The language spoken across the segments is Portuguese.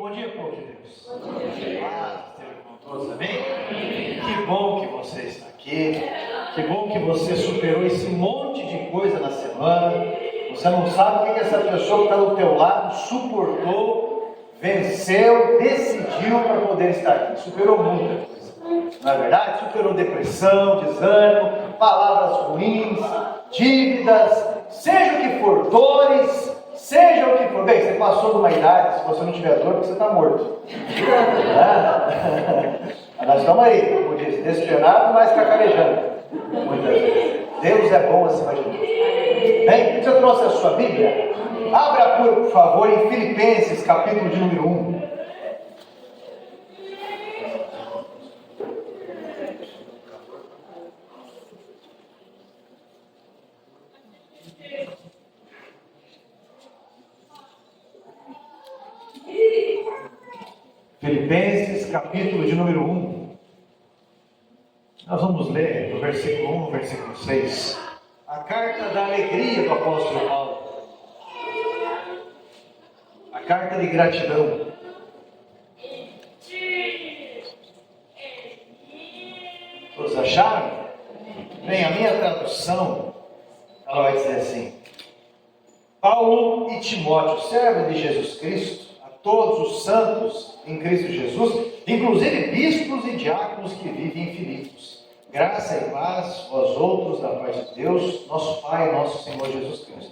Bom dia, povo de Deus. Bom dia. Paz esteja com todos, amém? Que bom que você está aqui. Que bom que você superou esse monte de coisa na semana. Você não sabe o que essa pessoa que está do teu lado suportou, venceu, decidiu para poder estar aqui. Superou muita coisa. Não é verdade? Superou depressão, desânimo, palavras ruins, dívidas, seja o que for, dores. Seja o que for, bem, você passou de uma idade, se você não tiver dor, você está morto. Nós estamos aí, como diz, desesperado, mas cacarejando. Muitas vezes. Deus é bom acima de tudo. Bem, você trouxe a sua Bíblia? Abra, por favor, em Filipenses, capítulo de número 1. Filipenses, capítulo de número 1. Nós vamos ler do versículo 1 ao versículo 6. A carta da alegria do apóstolo Paulo. A carta de gratidão. Todos acharam? Bem, a minha tradução, ela vai dizer assim: Paulo e Timóteo, servo de Jesus Cristo, todos os santos em Cristo Jesus, inclusive bispos e diáconos que vivem em Filipos. Graça e paz, vós outros, da parte de Deus, nosso Pai e nosso Senhor Jesus Cristo.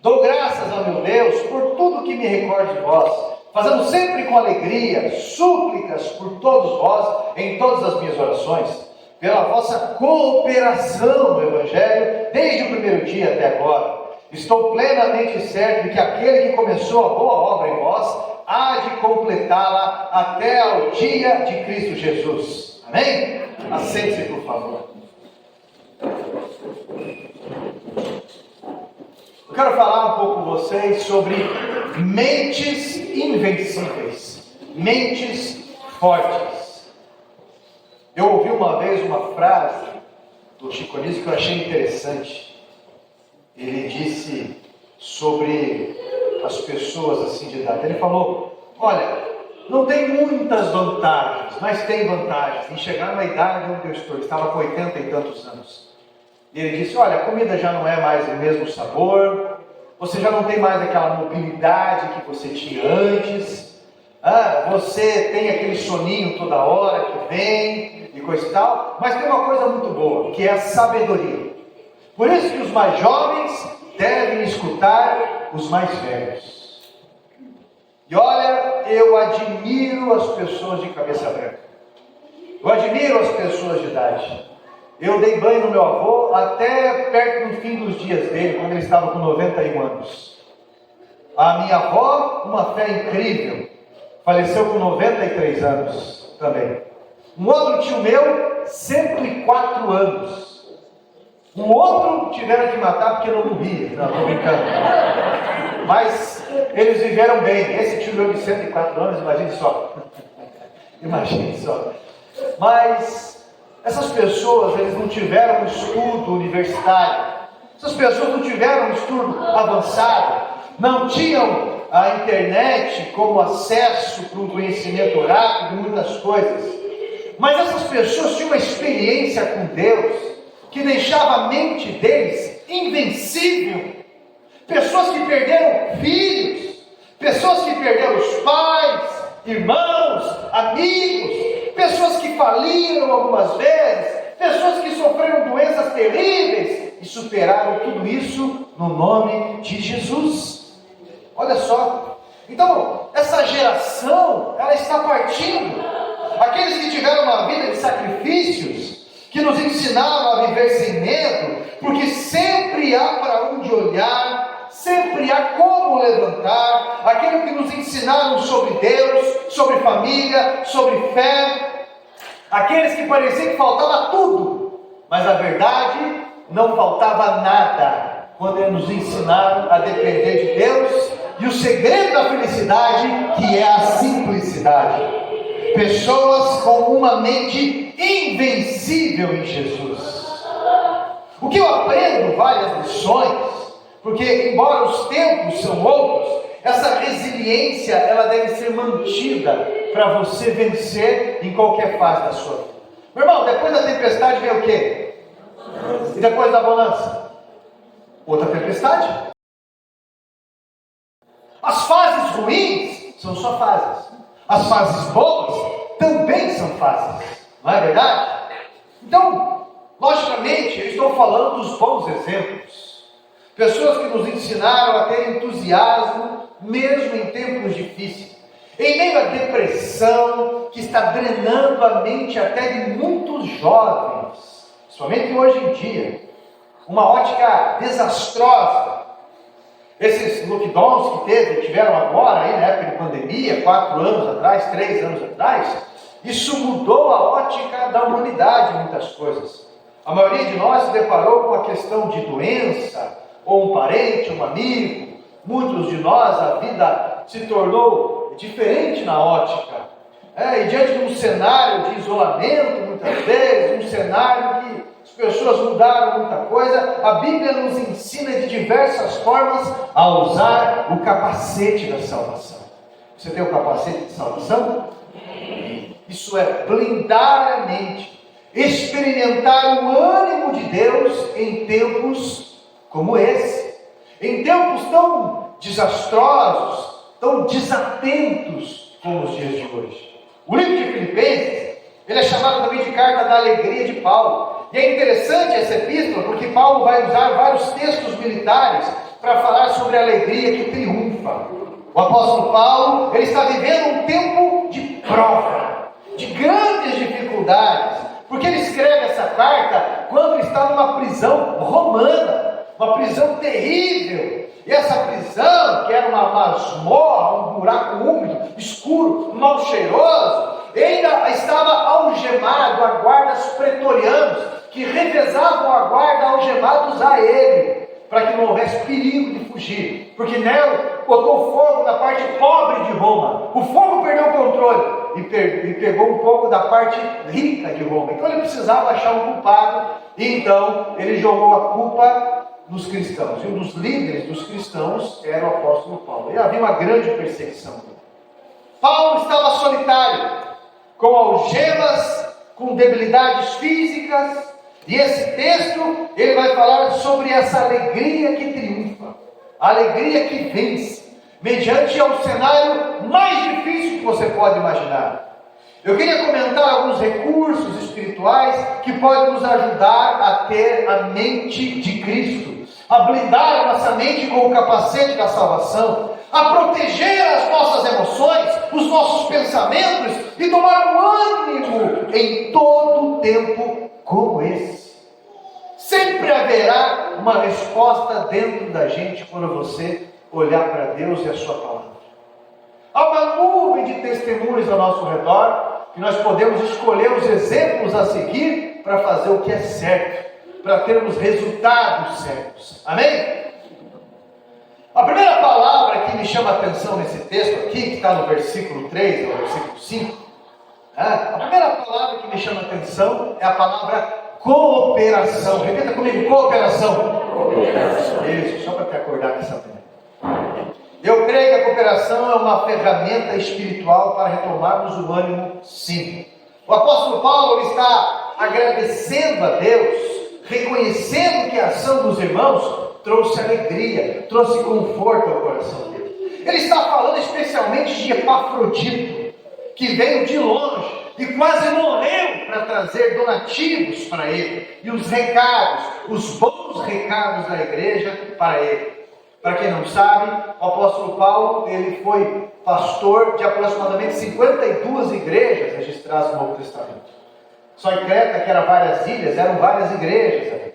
Dou graças ao meu Deus por tudo que me recordo de vós, fazendo sempre com alegria súplicas por todos vós em todas as minhas orações, pela vossa cooperação no Evangelho, desde o primeiro dia até agora. Estou plenamente certo de que aquele que começou a boa obra em vós há de completá-la até ao dia de Cristo Jesus. Amém? Assente-se, por favor. Eu quero falar um pouco com vocês sobre mentes invencíveis, mentes fortes. Eu ouvi uma vez uma frase do Chico Anísio que eu achei interessante. Ele disse sobre as pessoas assim de idade. Ele falou: olha, não tem muitas vantagens, mas tem vantagens em chegar na idade onde eu estou. Estava com 80 e tantos anos. E ele disse: olha, a comida já não é mais o mesmo sabor, você já não tem mais aquela mobilidade que você tinha antes, você tem aquele soninho toda hora que vem e coisa e tal, mas tem uma coisa muito boa, que é a sabedoria. Por isso que os mais jovens devem escutar os mais velhos. E olha, eu admiro as pessoas de cabeça branca. Eu admiro as pessoas de idade. Eu dei banho no meu avô até perto do fim dos dias dele, quando ele estava com 91 anos. A minha avó, uma fé incrível, faleceu com 93 anos também. Um outro tio meu, 104 anos. O outro tiveram que matar porque não morria. Não, estou brincando. Mas eles viveram bem. Esse tio meu de 104 anos, imagine só. Imagine só. Mas essas pessoas, eles não tiveram um estudo universitário. Essas pessoas não tiveram um estudo avançado. Não tinham a internet como acesso para um conhecimento rápido de muitas coisas. Mas essas pessoas tinham uma experiência com Deus que deixava a mente deles invencível. Pessoas que perderam filhos, pessoas que perderam os pais, irmãos, amigos, pessoas que faliram algumas vezes, pessoas que sofreram doenças terríveis e superaram tudo isso no nome de Jesus. Olha só, então essa geração, ela está partindo. Aqueles que tiveram uma vida de sacrifícios, que nos ensinaram a viver sem medo, porque sempre há para onde olhar, sempre há como levantar, aquilo que nos ensinaram sobre Deus, sobre família, sobre fé, aqueles que parecia que faltava tudo, mas na verdade não faltava nada, quando eles nos ensinaram a depender de Deus, e o segredo da felicidade, que é a simplicidade. Pessoas com uma mente invencível em Jesus. O que eu aprendo, várias lições, porque embora os tempos são outros, essa resiliência, ela deve ser mantida para você vencer em qualquer fase da sua vida. Meu irmão, depois da tempestade vem o quê? E depois da bonança? Outra tempestade. As fases ruins são só fases. As fases boas também são fases. Não é verdade? Então, logicamente, eu estou falando dos bons exemplos. Pessoas que nos ensinaram a ter entusiasmo, mesmo em tempos difíceis. Em meio à depressão que está drenando a mente até de muitos jovens, somente hoje em dia, uma ótica desastrosa. Esses lockdowns que tiveram agora, aí, na época de pandemia, 4 anos atrás, 3 anos atrás, isso mudou a ótica da humanidade em muitas coisas. A maioria de nós se deparou com a questão de doença, ou um parente, um amigo. Muitos de nós, a vida se tornou diferente na ótica. E diante de um cenário de isolamento, muitas vezes, um cenário que as pessoas mudaram muita coisa, a Bíblia nos ensina de diversas formas a usar o capacete da salvação. Você tem o capacete de salvação? Isso é blindar a mente, experimentar o ânimo de Deus em tempos como esse, em tempos tão desastrosos, tão desatentos como os dias de hoje. O livro de Filipenses, ele é chamado também de carta da alegria de Paulo. E é interessante essa epístola, porque Paulo vai usar vários textos militares para falar sobre a alegria que triunfa. O apóstolo Paulo, ele está vivendo um tempo de prova, de grandes dificuldades, porque ele escreve essa carta quando ele está numa prisão romana, uma prisão terrível. E essa prisão, que era uma masmorra, um buraco úmido, escuro, mal cheiroso, ainda estava algemado a guardas pretorianos, que revezavam a guarda algemados a ele, para que não houvesse perigo de fugir, porque Nero botou fogo na parte pobre de Roma. O fogo perdeu o controle e pegou um pouco da parte rica de Roma. Então ele precisava achar um culpado, e então ele jogou a culpa nos cristãos. E um dos líderes dos cristãos era o apóstolo Paulo. E havia uma grande perseguição. Paulo estava solitário, com algemas, com debilidades físicas. E esse texto, ele vai falar sobre essa alegria que triunfa, a alegria que vence, mediante ao cenário mais difícil que você pode imaginar. Eu queria comentar alguns recursos espirituais que podem nos ajudar a ter a mente de Cristo, a blindar a nossa mente com o capacete da salvação, a proteger as nossas emoções, os nossos pensamentos e tomar um ânimo em todo tempo como esse. Sempre haverá uma resposta dentro da gente quando você olhar para Deus e a sua palavra. Há uma nuvem de testemunhos ao nosso redor, que nós podemos escolher os exemplos a seguir para fazer o que é certo, para termos resultados certos. Amém? A primeira palavra que me chama a atenção nesse texto aqui, que está no versículo 3 ao versículo 5, a primeira palavra que me chama a atenção é a palavra cooperação. Repita comigo, cooperação. Cooperação. Isso, só para te acordar com essa palavra. Eu creio que a cooperação é uma ferramenta espiritual para retomarmos o ânimo, sim. O apóstolo Paulo está agradecendo a Deus, reconhecendo que a ação dos irmãos trouxe alegria, trouxe conforto ao coração dele. Ele está falando especialmente de Epafrodito, que veio de longe e quase morreu para trazer donativos para ele, e os recados, os bons recados da igreja para ele. Para quem não sabe, o apóstolo Paulo, ele foi pastor de aproximadamente 52 igrejas registradas no Novo Testamento. Só em Creta, que eram várias ilhas, eram várias igrejas ali.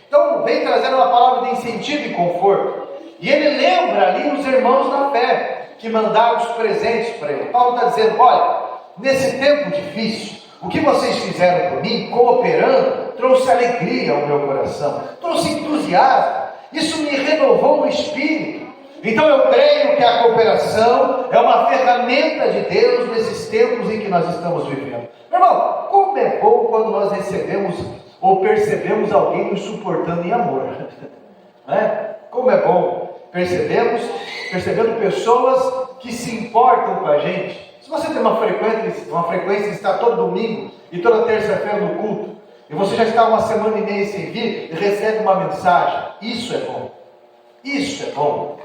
Então, vem trazendo uma palavra de incentivo e conforto. E ele lembra ali os irmãos da fé, que mandaram os presentes para ele. Paulo está dizendo, olha, nesse tempo difícil, o que vocês fizeram por mim, cooperando, trouxe alegria ao meu coração, trouxe entusiasmo. Isso me renovou no espírito. Então eu creio que a cooperação é uma ferramenta de Deus nesses tempos em que nós estamos vivendo. Meu irmão, como é bom quando nós recebemos ou percebemos alguém nos suportando em amor. Não é? Como é bom. percebendo pessoas que se importam com a gente. Se você tem uma frequência de estar todo domingo e toda terça-feira no culto, e você já está uma semana e meia sem vir e recebe uma mensagem, isso é bom. Isso é bom.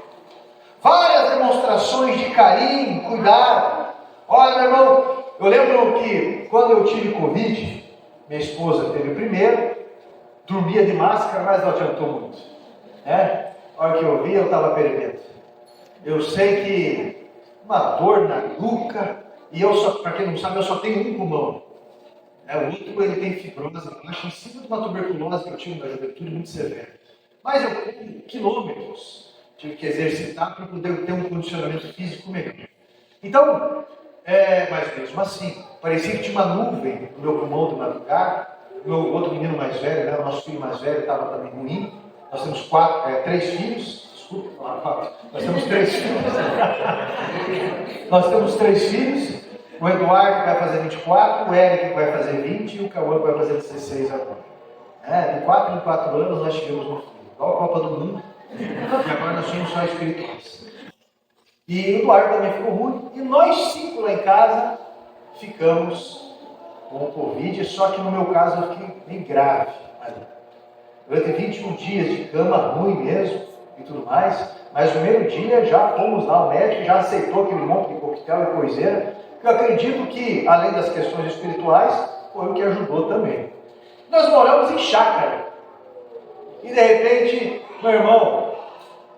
Várias demonstrações de carinho, cuidado. Olha, meu irmão, eu lembro que quando eu tive Covid, minha esposa teve primeiro, dormia de máscara, mas não adiantou muito. Né? A hora que eu vi, eu estava perevento. Eu sei que uma dor na nuca, e para quem não sabe, eu só tenho um pulmão. O outro ele tem fibrose baixa, em cima de uma tuberculose que eu tive na juventude muito severa. Mas eu corro quilômetros, tive que exercitar para poder ter um condicionamento físico melhor. Então, mas mesmo assim, parecia que tinha uma nuvem no meu pulmão de madrugada. O meu outro menino mais velho, né, o nosso filho mais velho, estava também ruim. Nós temos 3 filhos, desculpa, nós temos 3 filhos. Nós temos 3 filhos. O Eduardo que vai fazer 24, o Eric que vai fazer 20 e o Cauã que vai fazer 16 agora. De 4 em 4 anos nós tivemos um filho. Igual a Copa do Mundo. E agora nós somos só espirituais. E o Eduardo também ficou ruim. E nós 5 lá em casa ficamos com o Covid, só que no meu caso eu fiquei bem grave. Durante 21 dias de cama, ruim mesmo e tudo mais. Mas no primeiro dia já fomos lá, o médico já aceitou aquele monte de coquetel e coiseira. Eu acredito que, além das questões espirituais, foi o que ajudou também. Nós moramos em chácara. E de repente, meu irmão,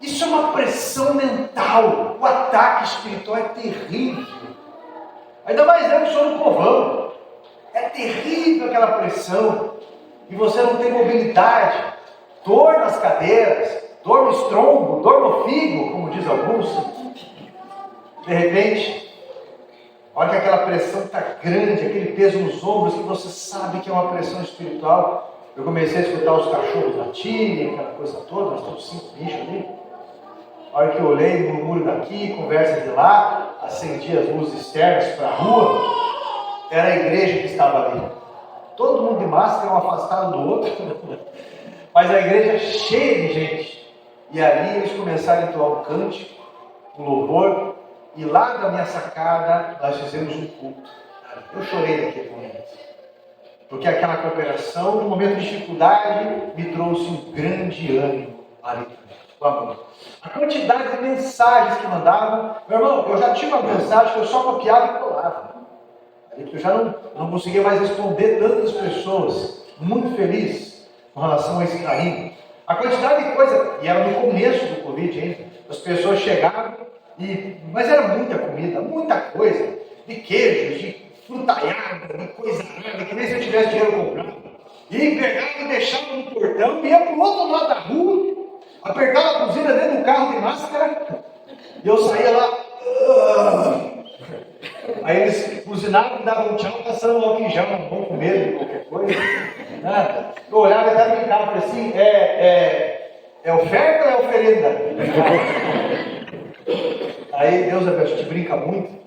isso é uma pressão mental. O ataque espiritual é terrível. Ainda mais eu que sou no povão. É terrível aquela pressão. E você não tem mobilidade. Dor nas cadeiras, dor no estômago, dor no fígado, como diz alguns. De repente, olha que aquela pressão está grande, aquele peso nos ombros, que você sabe que é uma pressão espiritual. Eu comecei a escutar os cachorros latirem, aquela coisa toda, nós temos 5 bichos ali. A hora que eu olhei, murmúrio daqui, conversa de lá, acendi as luzes externas para a rua, era a igreja que estava ali. Todo mundo de máscara, um afastado do outro, mas a igreja cheia de gente. E ali eles começaram a entoar um cântico, um louvor, e lá da minha sacada nós fizemos um culto. Eu chorei naquele momento. Porque aquela cooperação, no momento de dificuldade, me trouxe um grande ânimo ali também. A quantidade de mensagens que mandavam, meu irmão, eu já tinha uma mensagem que eu só copiava e colava. Eu já não conseguia mais responder tantas pessoas. Muito feliz com relação a esse carinho. A quantidade de coisa, e era no começo do Covid ainda, as pessoas chegavam, mas era muita comida, muita coisa, de queijos, de frutaiada, de coisa nada, que nem se eu tivesse dinheiro comprado. E pegava e deixava no portão, ia para o outro lado da rua, apertava a buzina dentro do carro de máscara, e eu saía lá. Aí eles buzinavam, davam um tchau, passando álcool em gel na mão com medo de qualquer coisa. Eu olhava e até brincava, falei assim, é oferta ou é oferenda? Aí Deus abençoe, a gente brinca muito.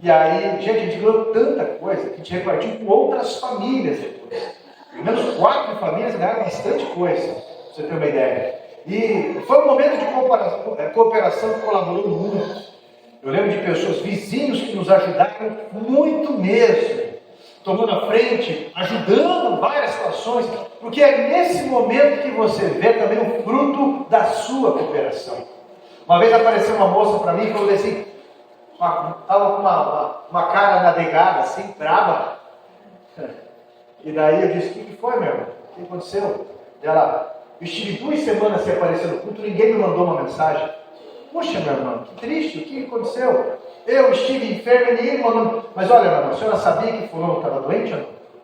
E aí, gente, a gente ganhou tanta coisa que a gente repartiu com outras famílias depois. Pelo menos 4 famílias ganharam bastante coisa, pra você ter uma ideia. E foi um momento de cooperação que colaborou muito. Eu lembro de pessoas, vizinhos que nos ajudaram muito mesmo. Tomando a frente, ajudando várias situações. Porque é nesse momento que você vê também o fruto da sua cooperação. Uma vez apareceu uma moça para mim e falou assim, estava com uma cara nadegada, assim, brava. E daí eu disse, o que foi, meu irmão? O que aconteceu? E ela, eu estive 2 semanas sem aparecer no culto, ninguém me mandou uma mensagem. Poxa, meu irmão, que triste, o que aconteceu? Eu estive enfermo e ninguém me mandou. Mas olha, meu irmão, a senhora sabia que fulano estava doente ou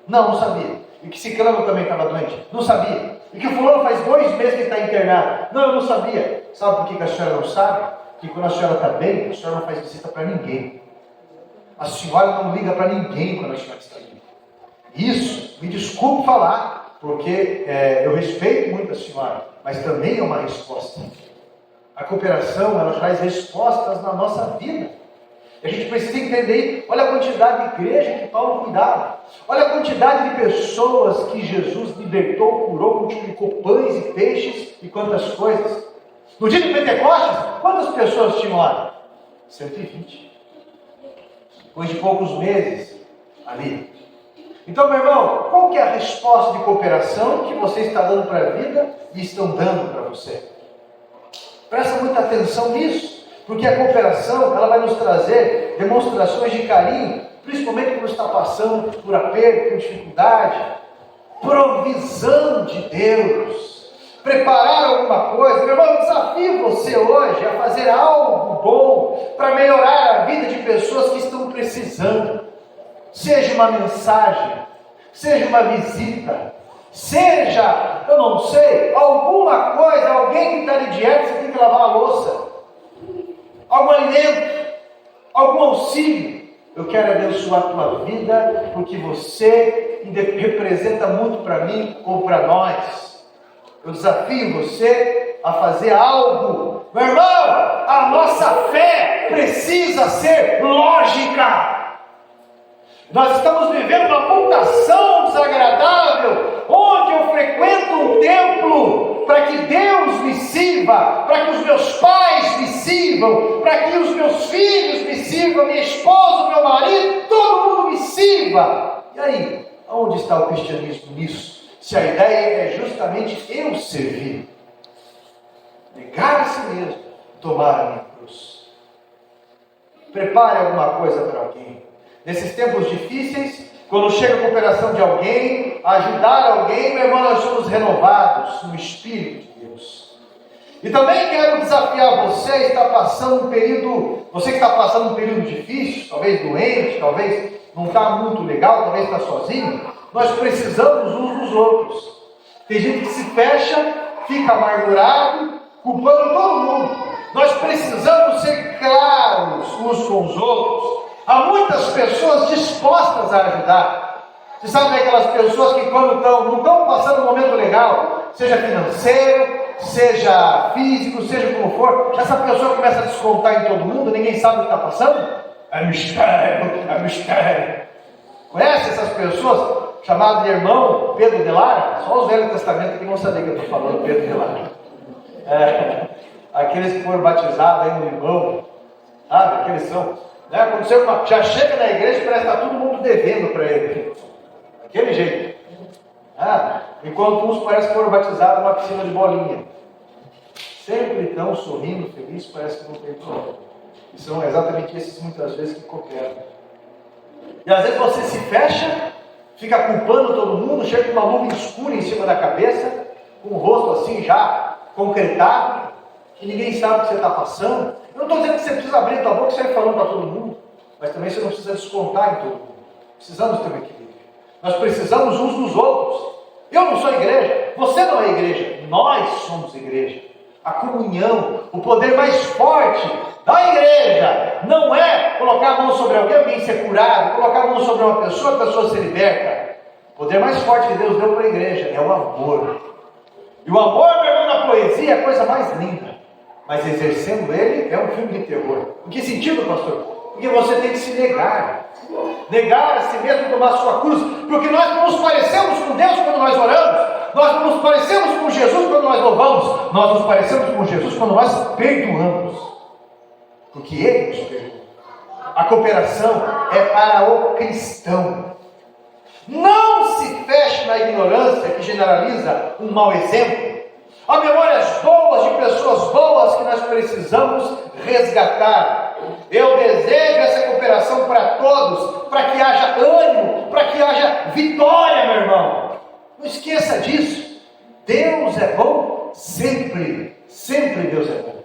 não? Não sabia. E que ciclano também estava doente? Não sabia. E que fulano faz 2 meses que está internado? Não, eu não sabia. Sabe por que a senhora não sabe? Que quando a senhora está bem, a senhora não faz visita para ninguém. A senhora não liga para ninguém quando a senhora está bem. Isso, me desculpe falar, porque eu respeito muito a senhora, mas também é uma resposta. A cooperação, ela traz respostas na nossa vida. E a gente precisa entender, olha a quantidade de igreja que Paulo cuidava. Olha a quantidade de pessoas que Jesus libertou, curou, multiplicou pães e peixes e quantas coisas. No dia de Pentecostes, quantas pessoas tinham lá? 120. Depois de poucos meses ali. Então, meu irmão, qual que é a resposta de cooperação que você está dando para a vida e estão dando para você? Presta muita atenção nisso, porque a cooperação ela vai nos trazer demonstrações de carinho, principalmente quando está passando por aperto, por dificuldade, provisão de Deus. Preparar alguma coisa. Meu irmão, eu desafio você hoje a fazer algo bom para melhorar a vida de pessoas que estão precisando. Seja uma mensagem, seja uma visita, seja, eu não sei, alguma coisa, alguém que está de dieta, você tem que lavar a louça, algum alimento, algum auxílio. Eu quero abençoar a tua vida, porque você representa muito para mim ou para nós. Eu desafio você a fazer algo. Meu irmão, a nossa fé precisa ser lógica. Nós estamos vivendo uma mutação desagradável, onde eu frequento um templo para que Deus me sirva, para que os meus pais me sirvam, para que os meus filhos me sirvam, minha esposa, meu marido, todo mundo me sirva. E aí, aonde está o cristianismo nisso? Se a ideia é justamente eu servir, negar a si mesmo, tomar a minha cruz. Prepare alguma coisa para alguém. Nesses tempos difíceis, quando chega a cooperação de alguém, ajudar alguém, meu irmão, nós somos renovados no Espírito de Deus. E também quero desafiar você que está passando um período difícil, talvez doente, talvez não está muito legal, talvez está sozinho. Nós precisamos uns dos outros. Tem gente que se fecha, fica amargurado, culpando todo mundo. Nós precisamos ser claros uns com os outros. Há muitas pessoas dispostas a ajudar. Você sabe aquelas pessoas que quando não estão passando um momento legal, seja financeiro, seja físico, seja como for, essa pessoa começa a descontar em todo mundo, ninguém sabe o que está passando? É mistério. Conhece essas pessoas? Chamado de irmão Pedro de Lara? Só os Velhos Testamentos que não sabem que eu estou falando, Pedro de Lara. Aqueles que foram batizados aí no Limão, sabe? Aqueles são. Aconteceu já chega na igreja e parece que está todo mundo devendo para ele. Daquele jeito. Enquanto uns parece que foram batizados numa piscina de bolinha. Sempre estão sorrindo, felizes, parece que não tem problema. E são exatamente esses muitas vezes que cooperam. E às vezes você se fecha, fica culpando todo mundo, chega com uma nuvem escura em cima da cabeça, com o rosto assim já concretado, que ninguém sabe o que você está passando. Eu não estou dizendo que você precisa abrir a tua boca e sair falando para todo mundo, mas também você não precisa descontar em todo mundo. Precisamos ter um equilíbrio. Nós precisamos uns dos outros. Eu não sou igreja, você não é igreja, nós somos igreja. A comunhão, o poder mais forte da igreja não é colocar a mão sobre alguém ser curado, colocar a mão sobre uma pessoa, a pessoa ser liberta. O poder mais forte que Deus deu para a igreja é o amor. E o amor, meu irmão, na poesia é a coisa mais linda. Mas exercendo ele é um filme de terror. Em que sentido, pastor? Porque você tem que se negar. Negar a si mesmo, tomar a sua cruz. Porque nós não nos parecemos com Deus quando nós oramos. Nós não nos parecemos com Jesus quando nós louvamos. Nós nos parecemos com Jesus quando nós perdoamos. Porque Ele nos perdoa. A cooperação é para o cristão. Não se feche na ignorância que generaliza um mau exemplo. Há memórias boas de pessoas boas que nós precisamos resgatar. Eu desejo essa cooperação para todos, para que haja ânimo, para que haja vitória, meu irmão. Não esqueça disso. Deus é bom sempre. Sempre Deus é bom.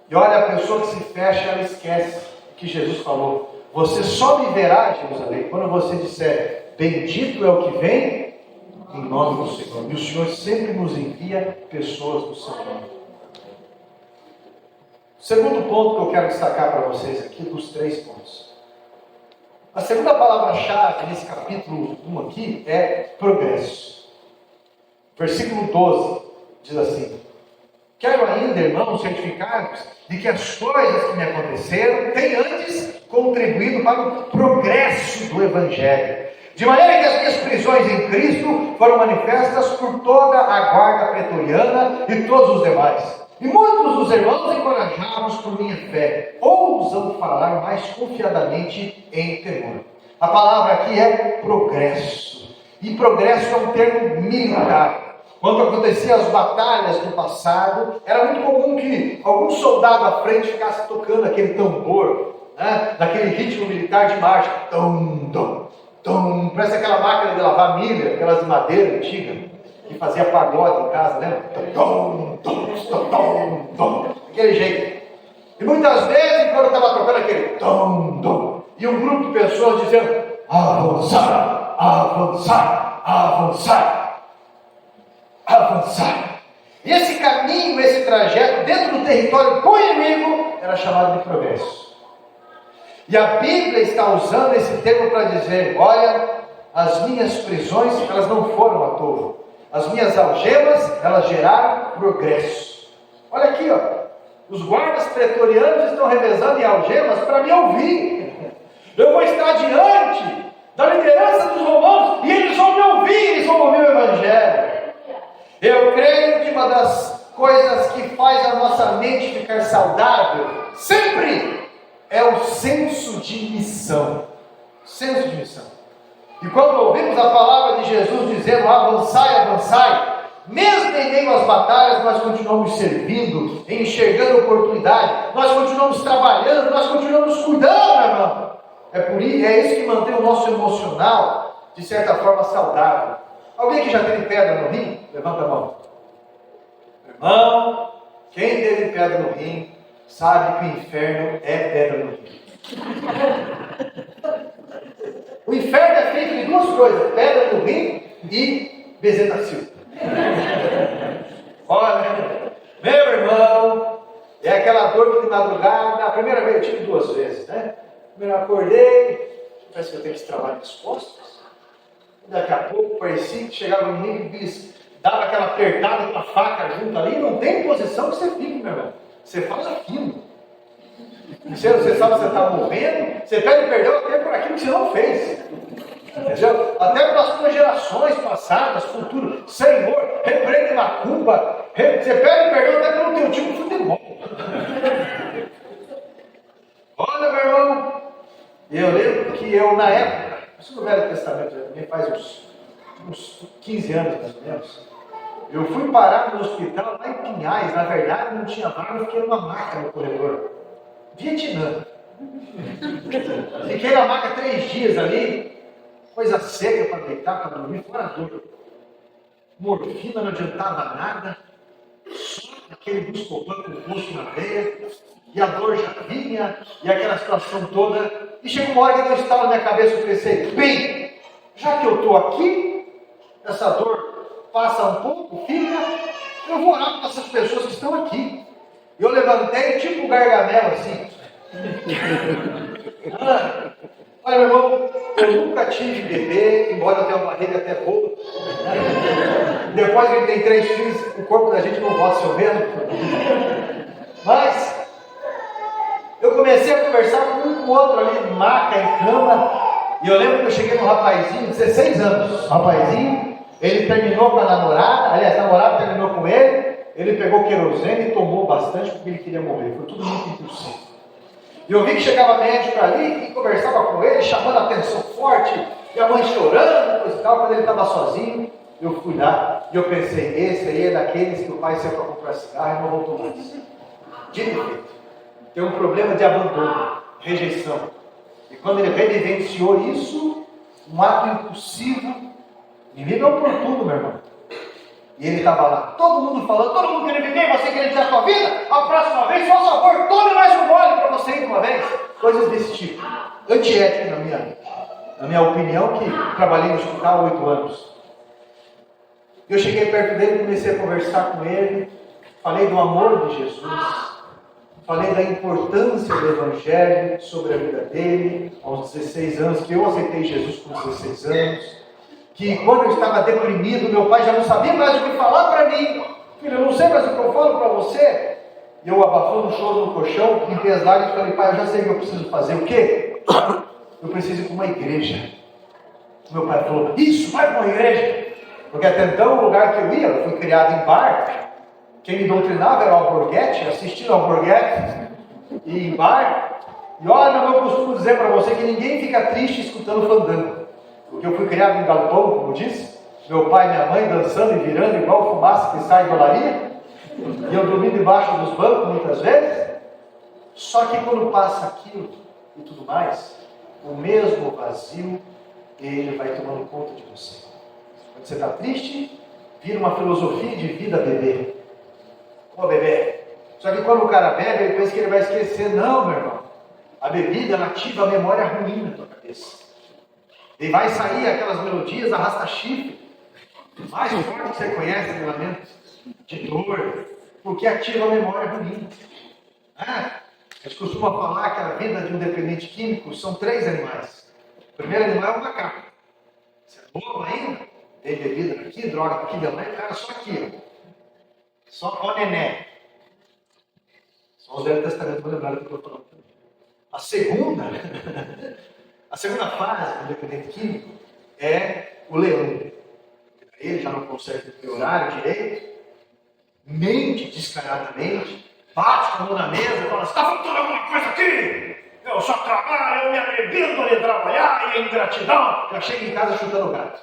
E olha, a pessoa que se fecha, ela esquece o que Jesus falou. Você só me verá, Jerusalém, quando você disser, bendito é o que vem em nome do Senhor. E o Senhor sempre nos envia pessoas do seu nome. O segundo ponto que eu quero destacar para vocês aqui, dos 3 pontos. A segunda palavra-chave nesse capítulo 1 aqui é progresso. Versículo 12 diz assim: quero ainda, irmãos, certificar-vos de que as coisas que me aconteceram têm antes contribuído para o progresso do Evangelho, De maneira que as minhas prisões em Cristo foram manifestas por toda a guarda pretoriana e todos os demais. E muitos dos irmãos, encorajados por minha fé, ousam falar mais confiadamente em temor. A palavra aqui é progresso. E progresso é um termo militar. Quando aconteciam as batalhas do passado, era muito comum que algum soldado à frente ficasse tocando aquele tambor, né? Naquele ritmo militar de marcha. Tum, tum, tum. Parece aquela máquina de lavar milha, aquelas de madeira antiga, que fazia pagode em casa, né? Tum, tum, tum, tum, tum. Aquele jeito. E muitas vezes, quando estava tocando aquele tum, tum, e um grupo de pessoas dizendo: avançar, avançar, avançar. Avançar. E esse caminho, esse trajeto dentro do território do inimigo era chamado de progresso. E a Bíblia está usando esse termo para dizer: olha, as minhas prisões, elas não foram à toa. As minhas algemas, elas geraram progresso. Olha aqui, ó. Os guardas pretorianos estão revezando em algemas para me ouvir. Eu vou estar diante da liderança dos romanos e eles vão me ouvir, eles vão ouvir o Evangelho. Eu creio que uma das coisas que faz a nossa mente ficar saudável, sempre, é o senso de missão. Senso de missão. E quando ouvimos a palavra de Jesus dizendo: avançai, avançai, mesmo em meio às batalhas, nós continuamos servindo, enxergando oportunidade, nós continuamos trabalhando, nós continuamos cuidando, meu irmão. É isso que mantém o nosso emocional, de certa forma, saudável. Alguém que já teve pedra no rim? Levanta a mão. Irmão, quem teve pedra no rim, sabe que o inferno é pedra no rim. O inferno é feito de duas coisas: pedra no rim e bezetacil. Olha, meu irmão, é aquela dor que de madrugada, a primeira vez eu tive 2 vezes, né? Primeiro eu acordei, parece que eu tenho que trabalhar nas costas. Daqui a pouco parecia que chegava no inimigo e dava aquela apertada com a faca junto ali. Não tem posição que você fique, meu irmão. Você faz aquilo. Você sabe que você está morrendo, você pede perdão até por aquilo que você não fez. Entendeu? Até para as suas gerações passadas, futuras. Senhor, repreende macumba. Você pede perdão até pelo teu time de futebol. Olha, meu irmão, eu lembro que eu, na época, isso no Velho Testamento, já faz uns 15 anos mais ou menos, eu fui parar no hospital lá em Pinhais. Na verdade não tinha vaga, eu fiquei numa maca no corredor. Vietnã. Fiquei na maca 3 dias ali, coisa seca para deitar, para dormir, fora dor. Morfina não adiantava nada, só aquele buscopan com o rosto na veia, e a dor já vinha, e aquela situação toda. E chegou uma hora que Deus estava na minha cabeça, eu pensei: bem, já que eu estou aqui, essa dor passa um pouco, fica, eu vou orar para essas pessoas que estão aqui. Eu levantei, tipo Gargamel, assim. Olha, meu irmão, eu nunca tive bebê, embora eu tenha uma rede até boa. Depois que ele tem 3 filhos, o corpo da gente não volta seu mesmo. Mas eu comecei a conversar um com o outro ali, maca, em cama. E eu lembro que eu cheguei num rapazinho, 16 anos. Rapazinho, ele terminou com a namorada, aliás, a namorada terminou com ele. Ele pegou querosene e tomou bastante porque ele queria morrer. Foi tudo muito impulsivo. E eu vi que chegava médico ali e conversava com ele, chamando a atenção forte. E a mãe chorando, coisa e tal. Quando ele estava sozinho, eu fui lá. E eu pensei: esse aí é daqueles que o pai saiu para comprar cigarro e não voltou mais. Dito e feito. Tem um problema de abandono, rejeição. E quando ele revivenciou isso, um ato impulsivo, inimigo é oportuno, meu irmão. E ele estava lá, todo mundo falando, todo mundo querendo viver, você querendo tirar a sua vida, a próxima vez, por favor, tome mais um gole para você ir de uma vez. Coisas desse tipo. Antiético na minha opinião, que trabalhei no hospital há 8 anos. Eu cheguei perto dele, comecei a conversar com ele, falei do amor de Jesus, falei da importância do Evangelho sobre a vida dele, aos 16 anos, que eu aceitei Jesus com 16 anos, que quando eu estava deprimido, meu pai já não sabia mais o que falar para mim. Filho, eu não sei mais o que eu falo para você. E eu abafando o choro no colchão, limpei as lágrimas e falei: pai, eu já sei o que eu preciso fazer. O quê? Eu preciso ir para uma igreja. Meu pai falou, isso, vai para uma igreja. Porque até então o lugar que eu ia, eu fui criado em bar. Quem me doutrinava era o Alborguete, assistindo ao Alborguete e em bar. E olha, eu costumo dizer para você que ninguém fica triste escutando fandango. Porque eu fui criado em galpão, como disse. Meu pai e minha mãe dançando e virando igual fumaça que sai da olaria. E eu dormi debaixo dos bancos muitas vezes. Só que quando passa aquilo e tudo mais, o mesmo vazio, ele vai tomando conta de você. Quando você está triste, vira uma filosofia de vida beber. Vou beber. Só que quando o cara bebe, ele pensa que ele vai esquecer. Não, meu irmão. A bebida, ela ativa a memória ruim na tua cabeça. E vai sair aquelas melodias arrasta-chifre, mais forte que você conhece, de lamento, de dor, porque ativa a memória ruim. A gente costuma falar que a vida de um dependente químico são 3 animais. O primeiro animal é o macaco. Você é novo ainda, tem bebida aqui, droga aqui, minha mãe, o cara só aqui, ó. Só o nené. Só os Velho Testamento vão lembrar do que eu estou falando. A segunda fase do dependente químico é o leão. Ele já não consegue ter horário direito, mente descaradamente, bate com a mão na mesa e fala, está faltando alguma coisa aqui? Eu só trabalho, eu me arrebento de trabalhar e a ingratidão. Já chega em casa chutando o gato.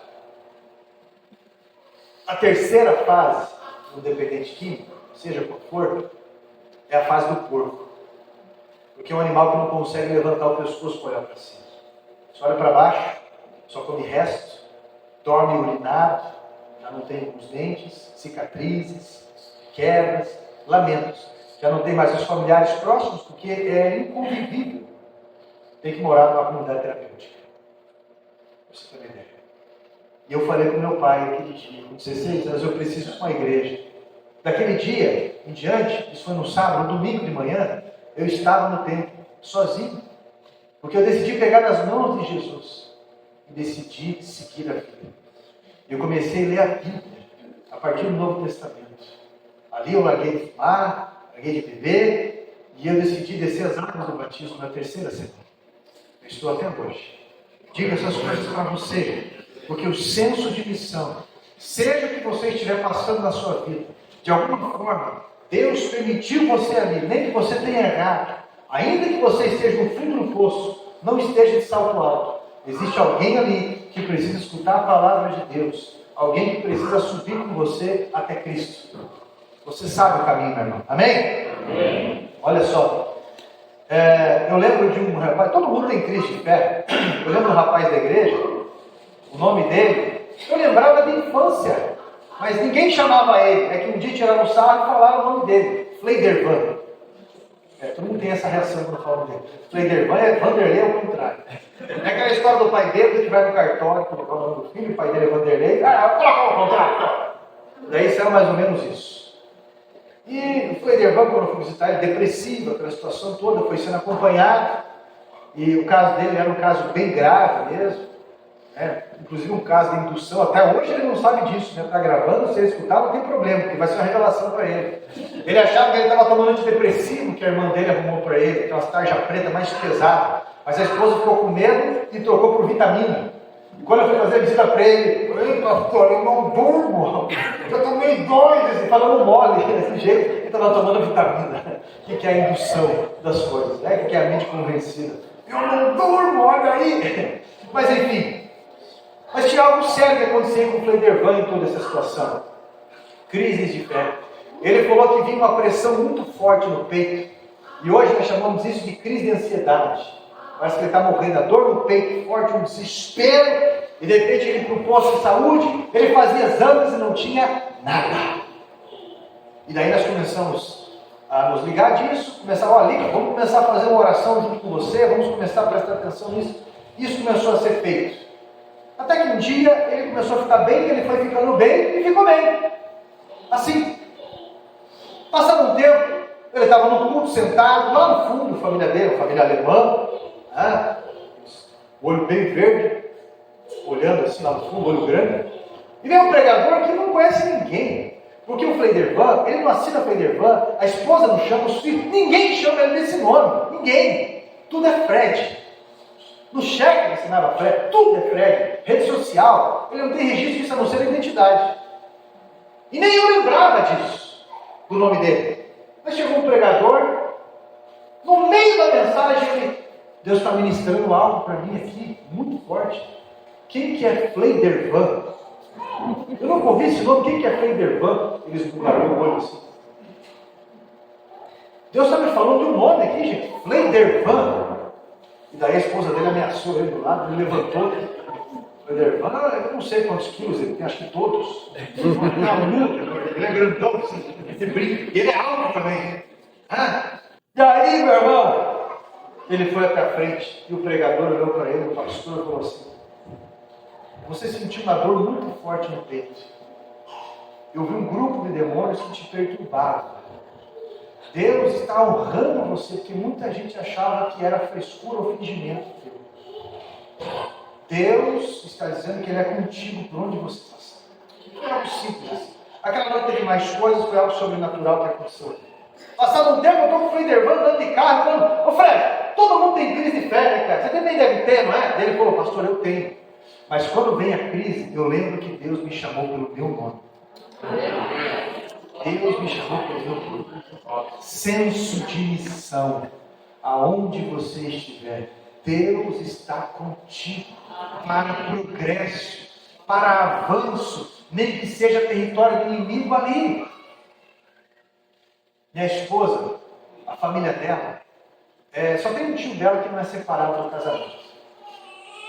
A terceira fase do dependente químico, seja qual for, é a fase do porco. Porque é um animal que não consegue levantar o pescoço para olhar para cima. Só olha para baixo, só come restos, dorme urinado, já não tem os dentes, cicatrizes, quebras, lamentos. Já não tem mais os familiares próximos, porque é inconvivível. Tem que morar numa comunidade terapêutica. Pra você ter uma ideia. E eu falei com meu pai aquele dia, com 16 anos, eu preciso de uma igreja. Daquele dia em diante, isso foi no sábado, no domingo de manhã, eu estava no templo, sozinho. Porque eu decidi pegar nas mãos de Jesus e decidi seguir a vida. Eu comecei a ler a Bíblia a partir do Novo Testamento. Ali eu larguei de fumar, larguei de beber e eu decidi descer as águas do batismo na terceira semana. Eu estou até hoje. Digo essas coisas para você, porque o senso de missão, seja o que você estiver passando na sua vida, de alguma forma, Deus permitiu você ali, nem que você tenha errado, ainda que você esteja no fundo do poço, não esteja de salto alto. Existe alguém ali que precisa escutar a palavra de Deus. Alguém que precisa subir com você até Cristo. Você sabe o caminho, meu irmão. Amém? Amém. Olha só. Eu lembro de um rapaz, todo mundo tem crise de fé. Eu lembro de um rapaz da igreja, o nome dele, eu lembrava da infância. Mas ninguém chamava ele. É que um dia tiraram o sarro e falaram o nome dele. Fleidervan. Todo mundo tem essa reação quando fala dele. Fleidervan é Vanderlei ao contrário. É aquela história do pai dele que vai no cartório, colocar o nome do filho, o pai dele é Vanderlei. Coloca ao contrário. Daí será mais ou menos isso. E o Fleidervan, quando eu fui visitar ele, depressivo, aquela situação toda, foi sendo acompanhado. E o caso dele era um caso bem grave mesmo. Inclusive um caso de indução, até hoje ele não sabe disso, está gravando, se ele escutar não tem problema, porque vai ser uma revelação para ele. Ele achava que ele estava tomando antidepressivo, que a irmã dele arrumou para ele, aquelas tarja preta mais pesada, mas a esposa ficou com medo e trocou por vitamina. E quando eu fui fazer a visita para ele, ei pastor, eu não durmo, eu estou meio doido, assim, falando mole, desse jeito, ele estava tomando vitamina. O que é a indução das coisas, o que é a mente convencida? Eu não durmo, olha aí. Mas enfim. Mas tinha algo sério que acontecia com o Fleidervan em toda essa situação. Crises de fé. Ele falou que vinha uma pressão muito forte no peito. E hoje nós chamamos isso de crise de ansiedade. Parece que ele está morrendo, a dor no peito forte, um desespero. E de repente ele para o posto de saúde, ele fazia exames e não tinha nada. E daí nós começamos a nos ligar disso. Vamos começar a fazer uma oração junto com você, vamos começar a prestar atenção nisso. Isso começou a ser feito. Até que um dia ele começou a ficar bem, ele foi ficando bem e ficou bem. Assim. Passado um tempo, ele estava no culto, sentado, lá no fundo, a família dele, a família alemã, olho bem verde, olhando assim lá no fundo, olho grande. E vem um pregador que não conhece ninguém. Porque o Fleidervan, ele não assina Fleidervan, a esposa não chama, os filhos, ninguém chama ele desse nome. Ninguém. Tudo é Fred. No cheque ele ensinava Fred, tudo é Fred, rede social, ele não tem registro disso a não ser a identidade. E nem eu lembrava disso, do nome dele. Mas chegou um pregador, no meio da mensagem, Deus está ministrando algo para mim aqui, muito forte. Quem que é Fleidervan? Eu nunca ouvi esse nome, quem que é Fleidervan? Eles esbugalhou o olho assim. Deus está me falando de um nome aqui, gente, Fleidervan. E daí a esposa dele ameaçou ele do lado, ele levantou. Fleidervan, eu não sei quantos quilos ele tem, acho que todos. Ele é grandão, assim, ele brinca. Ele é alto também. E aí, meu irmão, ele foi até a frente e o pregador olhou para ele, o pastor, e falou assim: você sentiu uma dor muito forte no peito. Eu vi um grupo de demônios que te perturbavam. Deus está honrando você, porque muita gente achava que era frescura ou fingimento. Deus está dizendo que Ele é contigo por onde você passa. Não é algo simples assim. Aquela noite teve mais coisas, foi algo sobrenatural que aconteceu. Passado um tempo, eu estou com o Freidervan andando de carro, falando: ô Fred, todo mundo tem crise de fé, né, cara? Você também deve ter, não é? Ele falou: pastor, eu tenho. Mas quando vem a crise, eu lembro que Deus me chamou pelo meu nome. Deus me chamou pelo meu nome. Senso de missão. Aonde você estiver, Deus está contigo para progresso, para avanço, nem que seja território do inimigo ali. Minha esposa, a família dela, só tem um tio dela que não é separado do casamento.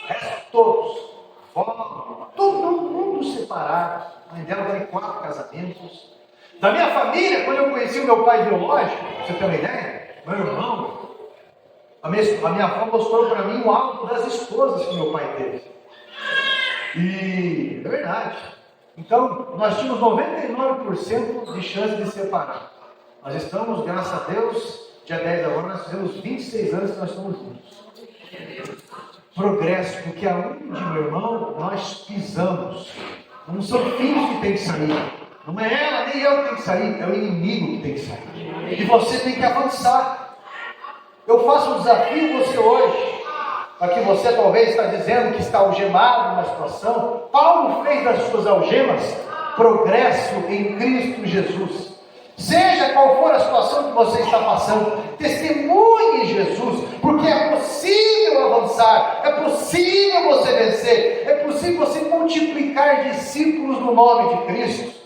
O resto, todos, todo mundo separado. A mãe dela tem 4 casamentos. Da minha família, quando eu conheci o meu pai biológico, você tem uma ideia? Meu irmão, a minha avó mostrou para mim o álbum das esposas que meu pai teve. E é verdade. Então, nós tínhamos 99% de chance de separar. Nós estamos, graças a Deus, dia 10 agora, nós fizemos 26 anos que nós estamos juntos. Progresso, porque aonde, meu irmão, nós pisamos. Não são filhos que têm que sair. Não é ela, nem eu que tem que sair. É o inimigo que tem que sair. E você tem que avançar. Eu faço um desafio a você hoje. Para que você talvez está dizendo que está algemado numa situação. Paulo fez das suas algemas progresso em Cristo Jesus. Seja qual for a situação que você está passando, testemunhe Jesus, porque é possível avançar, é possível você vencer, é possível você multiplicar discípulos no nome de Cristo.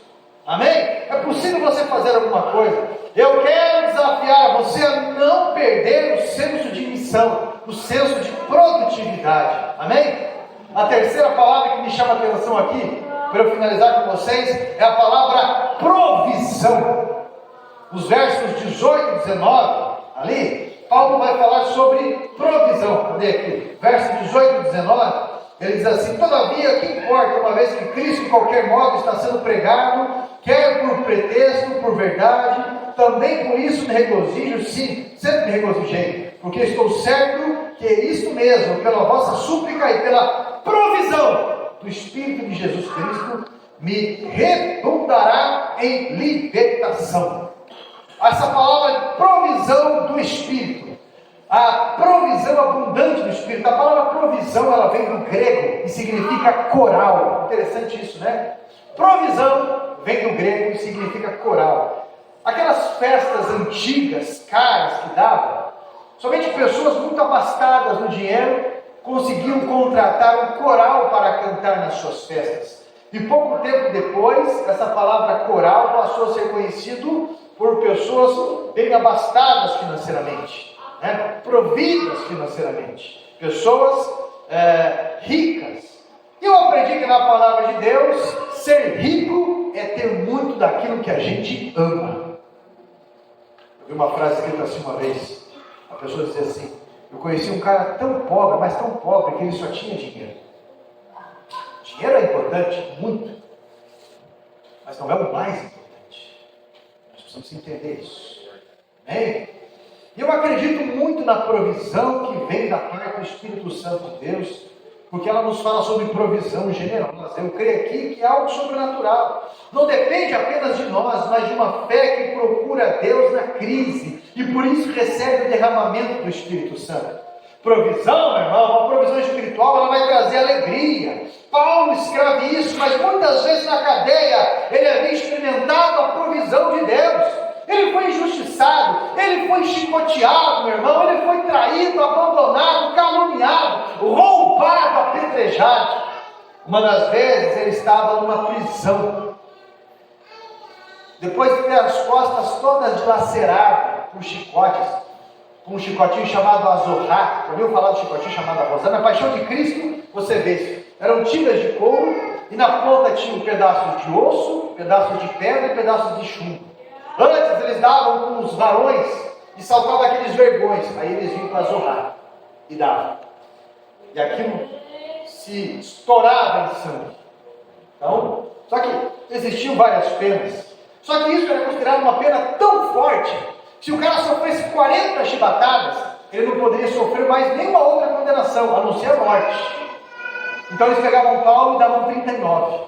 Amém? É possível você fazer alguma coisa. Eu quero desafiar você a não perder o senso de missão, o senso de produtividade. Amém? A terceira palavra que me chama a atenção aqui, para eu finalizar com vocês, é a palavra provisão. Os versos 18 e 19, ali, Paulo vai falar sobre provisão. Cadê aqui? Versos 18 e 19, ele diz assim: todavia, que importa, uma vez que Cristo de qualquer modo está sendo pregado, quer por pretexto, por verdade, também por isso me regozijo, sim, sempre me regozijei, porque estou certo que é isto mesmo, pela vossa súplica e pela provisão do Espírito de Jesus Cristo, me redundará em libertação. Essa palavra provisão do Espírito, a provisão abundante do Espírito, a palavra provisão, ela vem do grego e significa coral. Interessante isso, né? Provisão vem do grego e significa coral. Aquelas festas antigas, caras que davam, somente pessoas muito abastadas no dinheiro conseguiam contratar um coral para cantar nas suas festas. E pouco tempo depois, essa palavra coral passou a ser conhecido por pessoas bem abastadas financeiramente, né? Providas financeiramente, pessoas ricas. E eu aprendi que na palavra de Deus, ser rico é ter muito daquilo que a gente ama. Eu vi uma frase escrita assim uma vez, a pessoa dizia assim: eu conheci um cara tão pobre, mas tão pobre, que ele só tinha dinheiro. Dinheiro é importante, muito, mas não é o mais importante. Nós precisamos entender isso. Amém? E eu acredito muito na provisão que vem da parte do Espírito Santo de Deus, porque ela nos fala sobre provisão generosa. Eu creio aqui que é algo sobrenatural. Não depende apenas de nós, mas de uma fé que procura Deus na crise, e por isso recebe o derramamento do Espírito Santo. Provisão, meu irmão, uma provisão espiritual, ela vai trazer alegria. Paulo escreve isso, mas muitas vezes na cadeia, ele havia experimentado a provisão de Deus. Ele foi injustiçado, ele foi chicoteado, meu irmão, ele foi traído, abandonado, caluniado, roubado, apedrejado. Uma das vezes ele estava numa prisão. Depois de ter as costas todas dilaceradas por chicotes, com um chicotinho chamado Azorrá. Já ouviu falar do chicotinho chamado Azorrá? Na Paixão de Cristo, você vê isso. Eram tiras de couro e na ponta tinha pedaços de osso, pedaços de pedra e pedaços de chumbo. Antes eles davam com os varões e saltavam aqueles vergões. Aí eles vinham para Azorrá e davam. E aquilo se estourava em sangue. Então, só que existiam várias penas. Só que isso era considerado uma pena tão forte, se o cara sofresse 40 chibatadas, ele não poderia sofrer mais nenhuma outra condenação, a não ser a morte. Então eles pegavam Paulo e davam 39.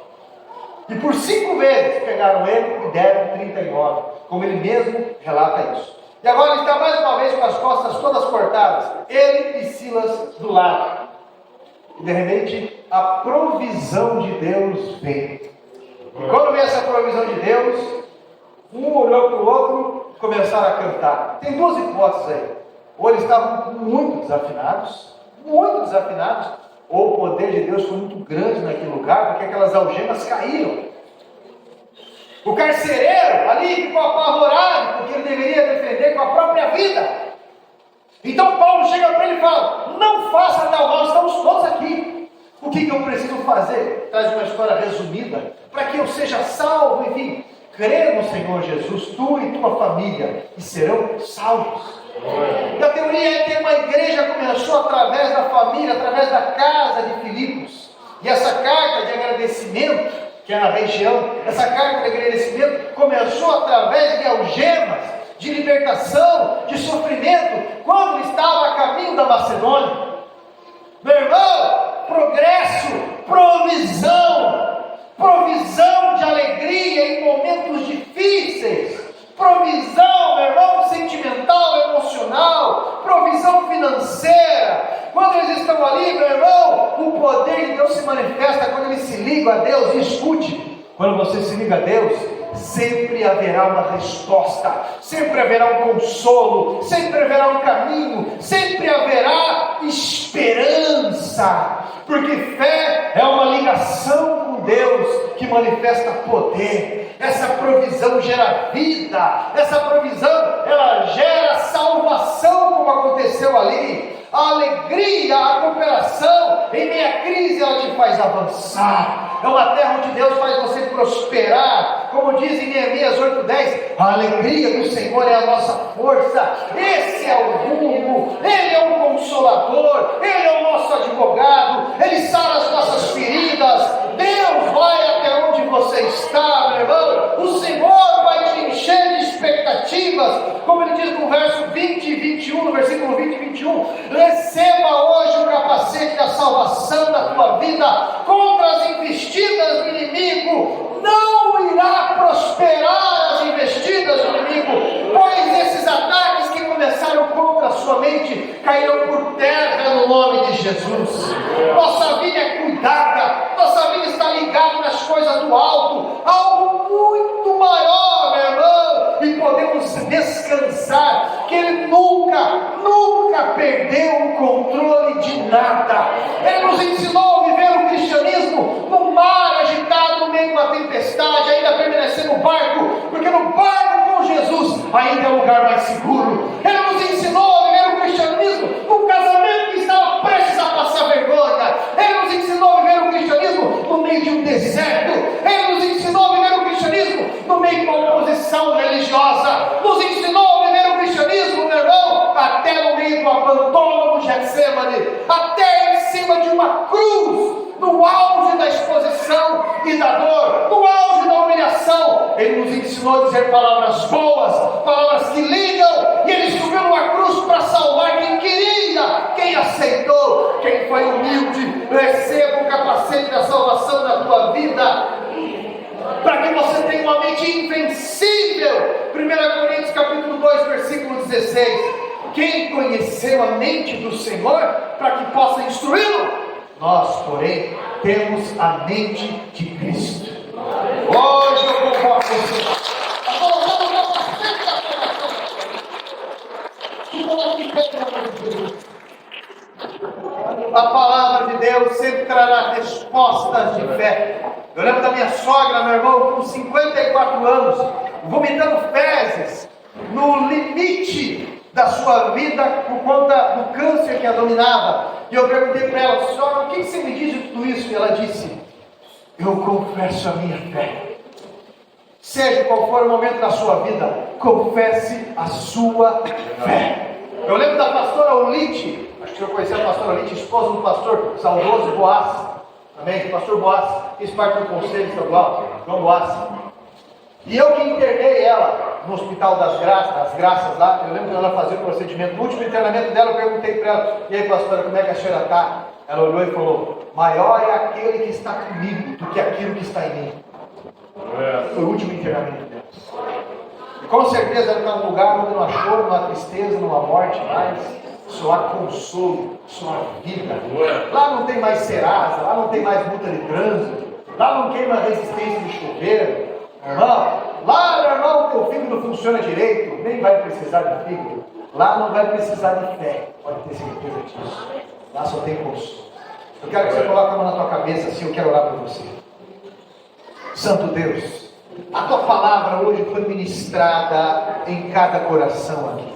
E por 5 vezes pegaram ele e deram 39, como ele mesmo relata isso. E agora ele está mais uma vez com as costas todas cortadas, ele e Silas do lado. E de repente a provisão de Deus vem. E quando vem essa provisão de Deus, um olhou para o outro e começaram a cantar. Tem 2 hipóteses aí. Ou eles estavam muito desafinados, ou o poder de Deus foi muito grande naquele lugar, porque aquelas algemas caíram. O carcereiro ali ficou apavorado, porque ele deveria defender com a própria vida. Então Paulo chega para ele e fala: não faça tal mal, estamos todos aqui. O que eu preciso fazer? Traz uma história resumida, para que eu seja salvo, enfim. Crê no Senhor Jesus, tu e tua família, e serão salvos. E a teoria é que uma igreja começou através da família, através da casa de Filipos. E essa carta de agradecimento, que é na região, essa carta de agradecimento começou através de algemas, de libertação, de sofrimento, quando ele estava a caminho da Macedônia. Meu irmão, progresso, provisão de alegria em momentos difíceis, provisão, meu irmão, sentimental, emocional, provisão financeira. Quando eles estão ali, meu irmão, o poder de Deus se manifesta quando eles se ligam a Deus. E escute, quando você se liga a Deus, sempre haverá uma resposta, sempre haverá um consolo, sempre haverá um caminho, sempre haverá esperança, porque fé é uma ligação com Deus que manifesta poder. Essa provisão gera vida, essa provisão ela gera salvação, como aconteceu ali. A alegria, a cooperação em meio à crise, ela te faz avançar. É uma terra onde Deus faz você prosperar, como diz em Neemias 8:10, a alegria do Senhor é a nossa força. Esse é o rumo, Ele é o consolador, Ele é o nosso advogado, Ele sara as nossas feridas. Deus vai até onde você está, meu irmão. O Senhor vai te encher de expectativas, como Ele diz no verso 20 e 21, no versículo 20 e 21, receba hoje o capacete da salvação da tua vida contra as investidas do inimigo. Não irá prosperar as investidas do inimigo, pois esses ataques que começaram contra a sua mente cairão por terra no nome de Jesus. Nossa vida é cuidada, nossa vida está ligada nas coisas do alto, algo muito maior, meu irmão, e podemos descansar que Ele nunca perdeu o controle de nada. Ele nos ensinou a viver o cristianismo no mar agitado, no meio de uma tempestade, ainda permanecer no barco, porque no barco com Jesus ainda é o lugar mais seguro. Ele nos ensinou a viver o cristianismo num casamento que estava prestes a passar vergonha. Ele nos ensinou a viver o cristianismo no meio de um deserto. Ele nos ensinou a viver o cristianismo no meio de uma oposição religiosa. Nos ensinou a viver o cristianismo, meu irmão, até no meio do abandono do Getsemane, até em cima de uma cruz, no auge da exposição e da dor, no auge da humilhação. Ele nos ensinou a dizer palavras boas, palavras que ligam, e Ele subiu numa cruz para salvar quem queria, quem aceitou, quem foi humilde. Receba o capacete da salvação na tua vida, para que você tenha uma mente invencível. 1 Coríntios capítulo 2, versículo 16, quem conheceu a mente do Senhor para que possa instruí-lo? Nós, porém, temos a mente de Cristo. Hoje eu convoco você. A palavra de Deus sempre trará respostas de fé. Eu lembro da minha sogra, meu irmão, com 54 anos, vomitando fezes, no limite da sua vida, por conta do câncer que a dominava. E eu perguntei para ela: sogra, o que você me diz de tudo isso? E ela disse: eu confesso a minha fé. Seja qual for o momento da sua vida, confesse a sua fé. Eu lembro da pastora Olite, acho que o senhor conheceu a pastora Olite, esposa do pastor saudoso Boaz, também, pastor Boaz, fiz parte do conselho estadual, João Boaz. E eu que internei ela no Hospital das Graças lá, eu lembro de ela fazer o procedimento, no último internamento dela, eu perguntei para ela: e aí, pastora, como é que a senhora está? Ela olhou e falou: maior é aquele que está comigo do que aquilo que está em mim. Foi o último internamento dela. E com certeza ela está num lugar onde não há choro, não há tristeza, não há morte mais, só há consolo, só há vida. Lá não tem mais Serasa, lá não tem mais multa de trânsito, lá não queima resistência de chuveiro. Irmão, lá, meu irmão, teu fígado não funciona direito, nem vai precisar de fígado. Lá não vai precisar de fé, pode ter certeza disso. Lá só tem consolo. Eu quero que você coloque a mão na tua cabeça assim, eu quero orar por você. Santo Deus, a tua palavra hoje foi ministrada em cada coração aqui.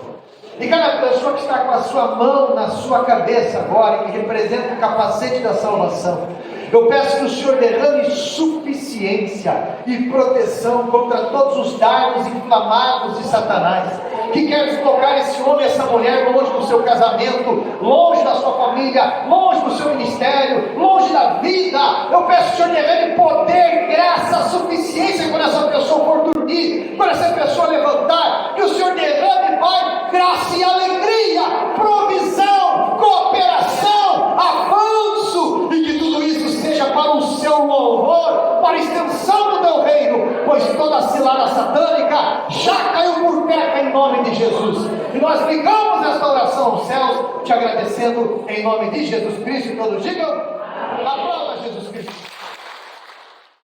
E cada pessoa que está com a sua mão na sua cabeça agora, que representa o capacete da salvação, eu peço que o Senhor derrame suficiência e proteção contra todos os dardos inflamados de Satanás, que quer deslocar esse homem e essa mulher longe do seu casamento, longe da sua família, longe do seu ministério, longe da vida. Eu peço que o Senhor derrame poder, graça, suficiência quando essa pessoa for dormir, quando essa pessoa levantar, que o Senhor derrame, Pai, graça e alegria, provisão, cooperação, avanço, e que tudo isso seja para o seu louvor, para a extensão do teu reino, pois toda cilada satânica já caiu por terra em nome de Jesus. E nós ligamos esta oração aos céus, te agradecendo em nome de Jesus Cristo. E todos digam: aplauda Jesus Cristo.